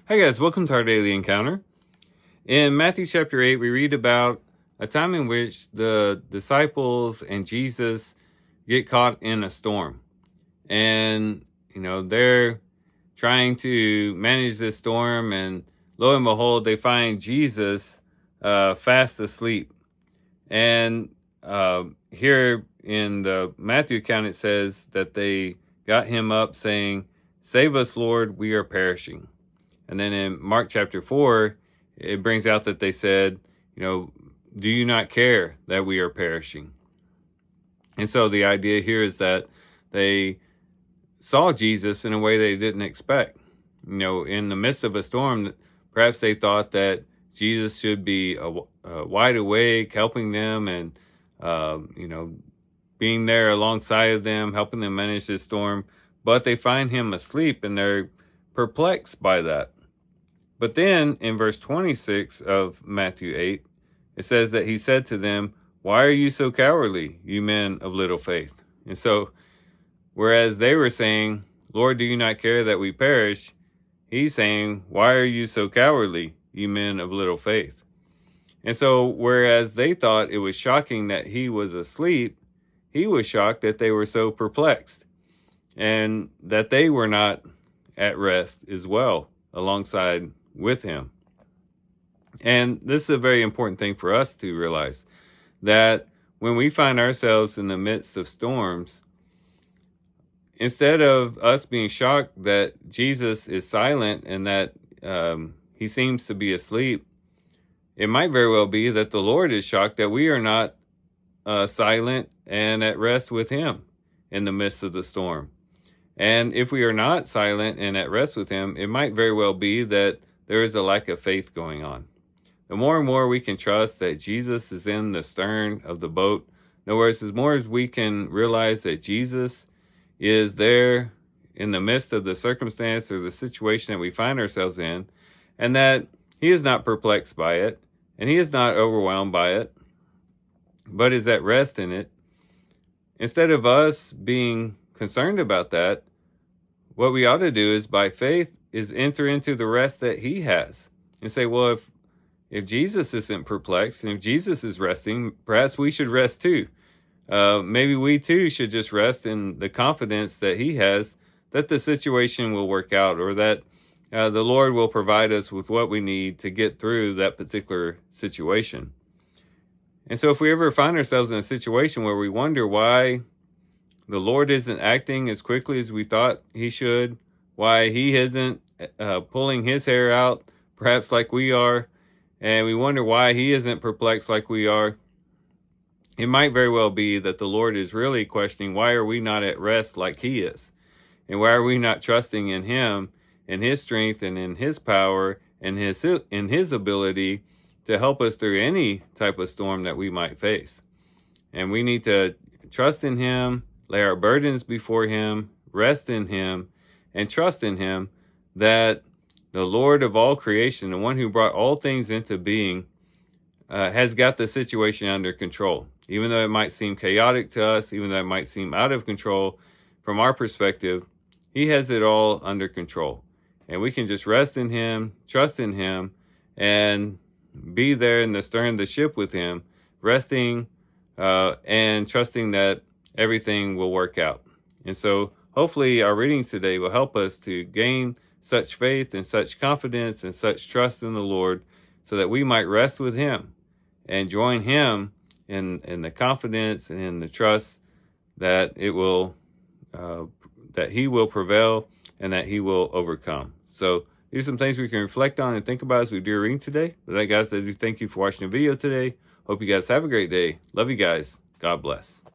Hi guys, welcome to our daily encounter. In Matthew chapter 8, we read about a time in which the disciples and Jesus get caught in a storm. And, they're trying to manage this storm, and lo and behold, they find Jesus fast asleep. And here in the Matthew account, it says that they got him up saying, "Save us, Lord, we are perishing." And then in Mark chapter 4, it brings out that they said, "Do you not care that we are perishing?" And so the idea here is that they saw Jesus in a way they didn't expect. In the midst of a storm, perhaps they thought that Jesus should be wide awake, helping them and, being there alongside of them, helping them manage this storm. But they find him asleep and they're perplexed by that. But then in verse 26 of Matthew 8, it says that he said to them, "Why are you so cowardly, you men of little faith?" And so, whereas they were saying, "Lord, do you not care that we perish?" He's saying, "Why are you so cowardly, you men of little faith?" And so, whereas they thought it was shocking that he was asleep, he was shocked that they were so perplexed and that they were not at rest as well alongside with him. And this is a very important thing for us to realize, that when we find ourselves in the midst of storms, instead of us being shocked that Jesus is silent and that he seems to be asleep, it might very well be that the Lord is shocked that we are not silent and at rest with him in the midst of the storm. And if we are not silent and at rest with him, it might very well be that there is a lack of faith going on. The more and more we can trust that Jesus is in the stern of the boat, in other words, as more as we can realize that Jesus is there in the midst of the circumstance or the situation that we find ourselves in, and that he is not perplexed by it, and he is not overwhelmed by it, but is at rest in it. Instead of us being concerned about that, what we ought to do is, by faith, is enter into the rest that he has and say, well, if Jesus isn't perplexed and if Jesus is resting, perhaps we should rest too. Maybe we too should just rest in the confidence that he has that the situation will work out, or that the Lord will provide us with what we need to get through that particular situation. And so if we ever find ourselves in a situation where we wonder why the Lord isn't acting as quickly as we thought he should, why he isn't pulling his hair out, perhaps like we are, and we wonder why he isn't perplexed like we are, it might very well be that the Lord is really questioning, why are we not at rest like he is? And why are we not trusting in him, in his strength, and in his power, and in his ability to help us through any type of storm that we might face? And we need to trust in him, lay our burdens before him, rest in him, and trust in him that the Lord of all creation, the one who brought all things into being, has got the situation under control. Even though it might seem chaotic to us, even though it might seem out of control from our perspective, he has it all under control. And we can just rest in him, trust in him, and be there in the stern of the ship with him, resting and trusting that everything will work out. And so hopefully our reading today will help us to gain such faith and such confidence and such trust in the Lord, so that we might rest with him and join him in the confidence and in the trust that it will that he will prevail and that he will overcome. So these are some things we can reflect on and think about as we do our reading today. With that, guys, I do thank you for watching the video today. Hope you guys have a great day. Love you guys. God bless.